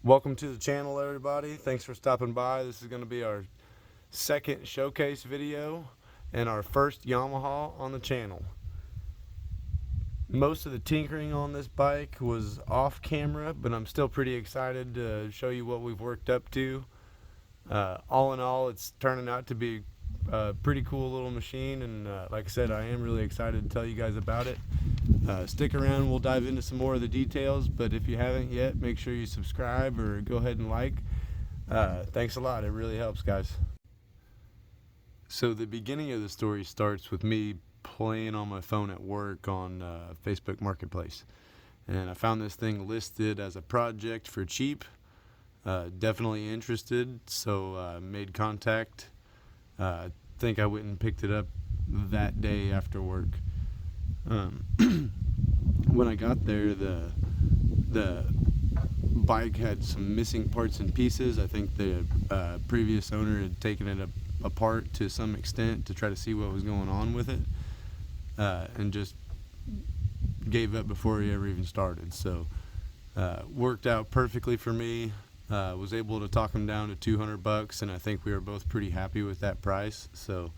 Welcome to the channel, everybody. Thanks for stopping by. This is going to be our second showcase video and our first Yamaha on the channel. Most of the tinkering on this bike was off camera, but I'm still pretty excited to show you what we've worked up to. All in all, it's turning out to be a pretty cool little machine, and like I said, I am really excited to tell you guys about it. Stick around, we'll dive into some more of the details, but if you haven't yet, make sure you subscribe or go ahead and like. Thanks a lot, it really helps, guys. So the beginning of the story starts with me playing on my phone at work on Facebook Marketplace, and I found this thing listed as a project for cheap. Definitely interested, so made contact. I think I went and picked it up that day after work. When I got there, the bike had some missing parts and pieces. I think the previous owner had taken it apart to some extent to try to see what was going on with it, and just gave up before he ever even started. So worked out perfectly for me. Was able to talk him down to $200, and I think we were both pretty happy with that price. So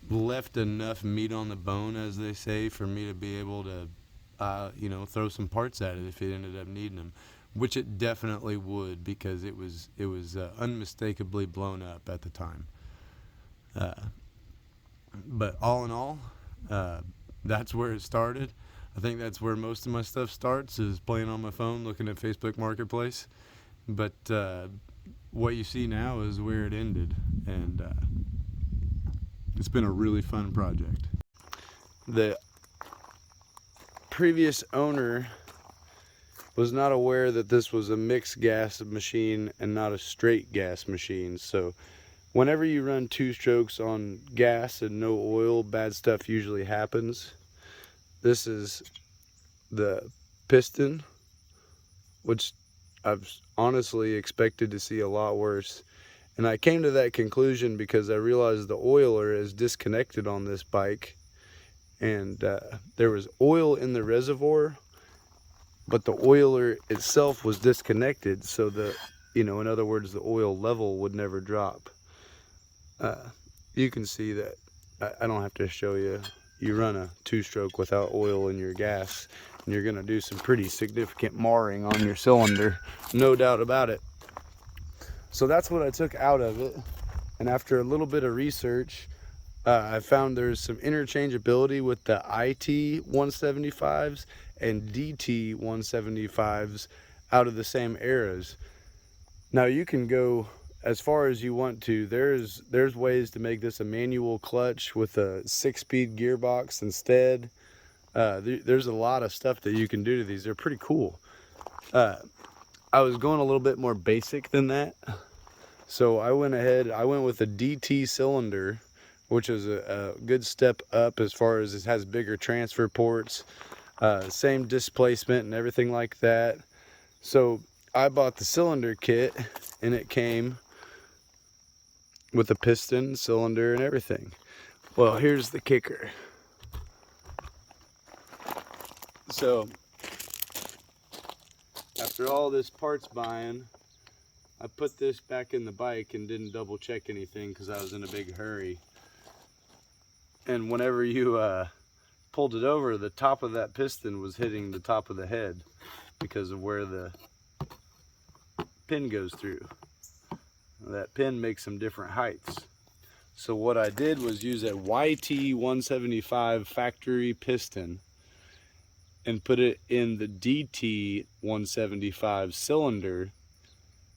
left enough meat on the bone, as they say, for me to be able to throw some parts at it if it ended up needing them, which it definitely would, because it was unmistakably blown up at the time. But all in all, that's where it started. I think that's where most of my stuff starts, is playing on my phone, looking at Facebook Marketplace. But what you see now is where it ended, and it's been a really fun project. The previous owner was not aware that this was a mixed gas machine and not a straight gas machine. So whenever you run two strokes on gas and no oil, bad stuff usually happens. This is the piston, which I've honestly expected to see a lot worse. And I came to that conclusion because I realized the oiler is disconnected on this bike, and there was oil in the reservoir, but the oiler itself was disconnected, so in other words, the oil level would never drop. You can see that. I don't have to show you. You run a two-stroke without oil in your gas, and you're going to do some pretty significant marring on your cylinder, no doubt about it. So that's what I took out of it, and after a little bit of research, I found there's some interchangeability with the Yt175s and DT175s out of the same eras. Now you can go as far as you want to. There's ways to make this a manual clutch with a 6-speed gearbox instead. There's a lot of stuff that you can do to these. They're pretty cool. I was going a little bit more basic than that, so I went with a DT cylinder, which is a good step up as far as it has bigger transfer ports, same displacement and everything like that. So I bought the cylinder kit, and it came with a piston, cylinder, and everything. Well, here's the kicker. So after all this parts buying, I put this back in the bike and didn't double check anything because I was in a big hurry. And whenever you pulled it over, the top of that piston was hitting the top of the head because of where the pin goes through. That pin makes some different heights. So what I did was use a Yt175 factory piston and put it in the DT175 cylinder,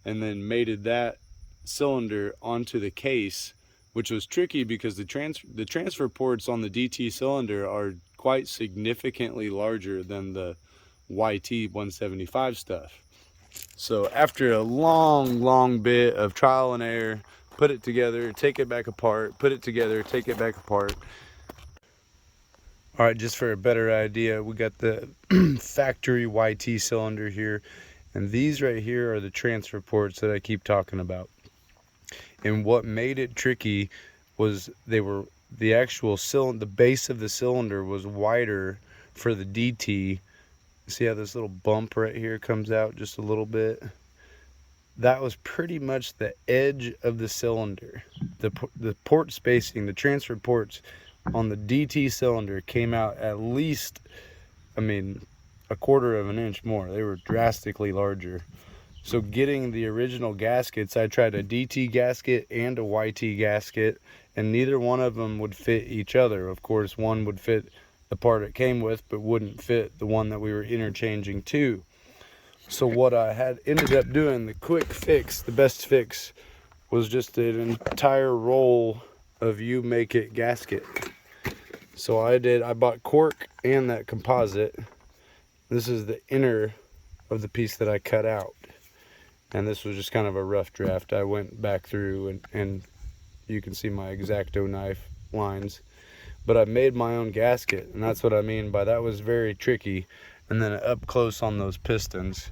and then mated that cylinder onto the case, which was tricky because the transfer ports on the DT cylinder are quite significantly larger than the Yt175 stuff. So after a long bit of trial and error, put it together, take it back apart, put it together, take it back apart. All right, just for a better idea, we got the factory Yt cylinder here, and these right here are the transfer ports that I keep talking about. And what made it tricky was the actual cylinder, the base of the cylinder was wider for the DT. See how this little bump right here comes out just a little bit? that was pretty much the edge of the cylinder. The port spacing, the transfer ports on the DT cylinder came out at least, I mean, a quarter of an inch more. They were drastically larger. So getting the original gaskets, I tried a DT gasket and a YT gasket, and neither one of them would fit each other. Of course, one would fit the part it came with, but wouldn't fit the one that we were interchanging to. So what I had ended up doing, the quick fix, the best fix, was just an entire roll of You Make It gasket. So I bought cork and that composite. This is the inner of the piece that I cut out. And this was just kind of a rough draft. I went back through and you can see my X-Acto knife lines. But I made my own gasket, and that's what I mean by that was very tricky. And then up close on those pistons,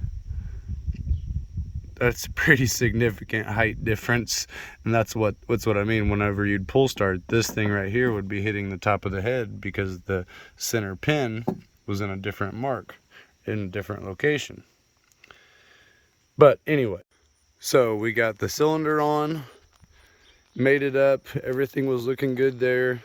that's a pretty significant height difference. And that's what I mean. Whenever you'd pull start, this thing right here would be hitting the top of the head because the center pin was in a different mark, in a different location. But anyway, so we got the cylinder on, made it up, everything was looking good there.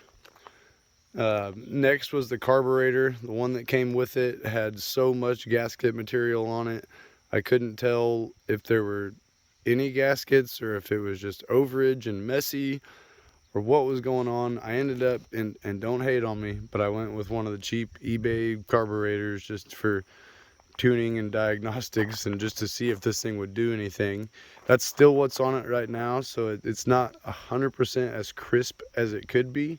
Next was the carburetor. The one that came with it had so much gasket material on it, I couldn't tell if there were any gaskets or if it was just overage and messy or what was going on. I ended up, and don't hate on me, but I went with one of the cheap eBay carburetors just for tuning and diagnostics and just to see if this thing would do anything. That's still what's on it right now, so it's not 100% as crisp as it could be,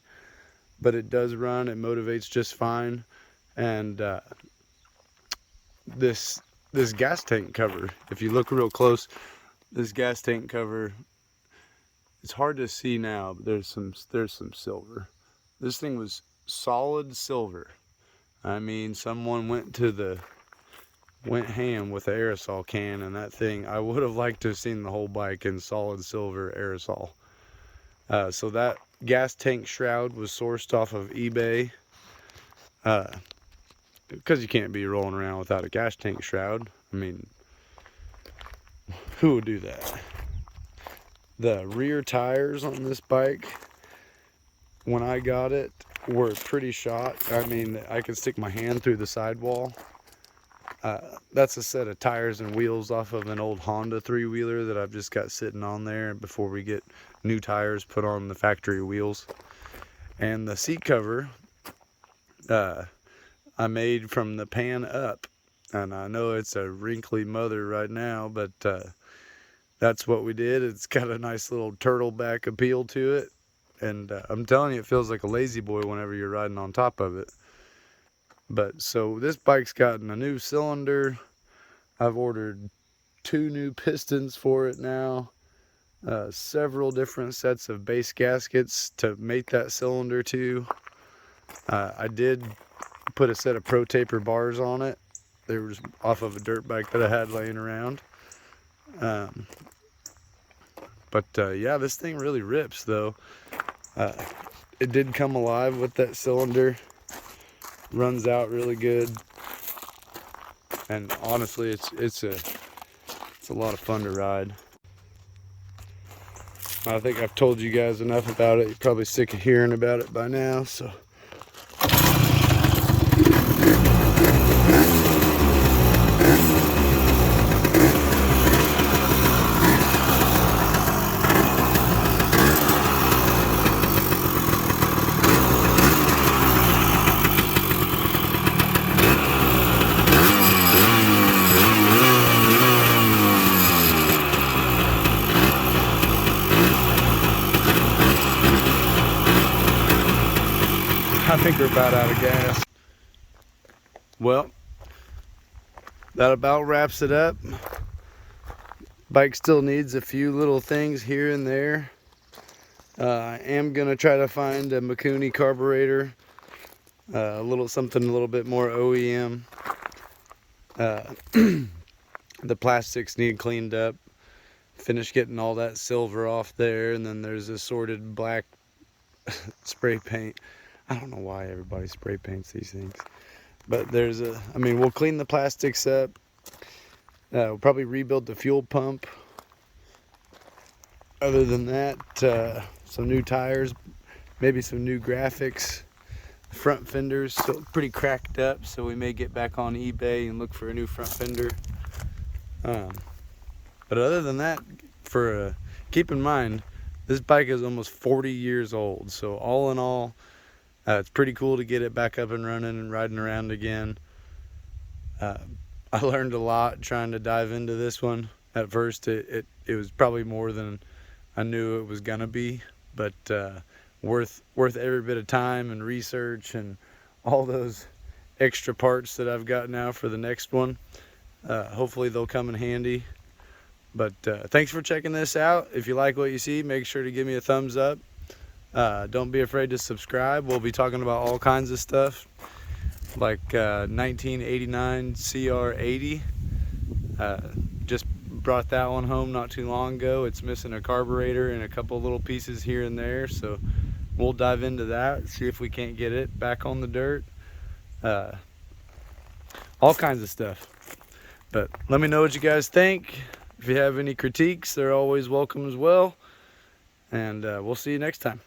but it does run, it motivates just fine. And this gas tank cover, if you look real close, this gas tank cover, it's hard to see now, but there's some silver. This thing was solid silver. I mean, someone went ham with the aerosol can, and that thing, I would have liked to have seen the whole bike in solid silver aerosol. So that gas tank shroud was sourced off of eBay, because you can't be rolling around without a gas tank shroud. I mean, who would do that? The rear tires on this bike, when I got it, were pretty shot. I mean, I could stick my hand through the sidewall. That's a set of tires and wheels off of an old Honda three-wheeler that I've just got sitting on there before we get new tires put on the factory wheels. And the seat cover I made from the pan up, and I know it's a wrinkly mother right now, but that's what we did. It's got a nice little turtleback appeal to it, and I'm telling you, it feels like a lazy boy whenever you're riding on top of it. But so this bike's gotten a new cylinder. I've ordered 2 new pistons for it now, several different sets of base gaskets to make that cylinder to. I did put a set of Pro Taper bars on it. They were just off of a dirt bike that I had laying around. Yeah, this thing really rips though. It did come alive with that cylinder. Runs out really good, and honestly, it's a lot of fun to ride. I think I've told you guys enough about it. You're probably sick of hearing about it by now, so. I think we're about out of gas. Well, that about wraps it up. Bike still needs a few little things here and there. I am gonna try to find a Mikuni carburetor, something a little bit more OEM. The plastics need cleaned up. Finished getting all that silver off there, and then there's assorted black spray paint. I don't know why everybody spray paints these things, but we'll clean the plastics up. We'll probably rebuild the fuel pump. Other than that, some new tires, maybe some new graphics. Front fenders still pretty cracked up, so we may get back on eBay and look for a new front fender. But other than that, keep in mind, this bike is almost 40 years old, so all in all, it's pretty cool to get it back up and running and riding around again. I learned a lot trying to dive into this one. At first, it was probably more than I knew it was gonna be, but worth every bit of time and research and all those extra parts that I've got now for the next one. Hopefully they'll come in handy. But thanks for checking this out. If you like what you see, make sure to give me a thumbs up. Don't be afraid to subscribe. We'll be talking about all kinds of stuff, like 1989 CR80. Just brought that one home not too long ago. It's missing a carburetor and a couple little pieces here and there, so we'll dive into that, see if we can't get it back on the dirt. All kinds of stuff. But let me know what you guys think. If you have any critiques, they're always welcome as well. And we'll see you next time.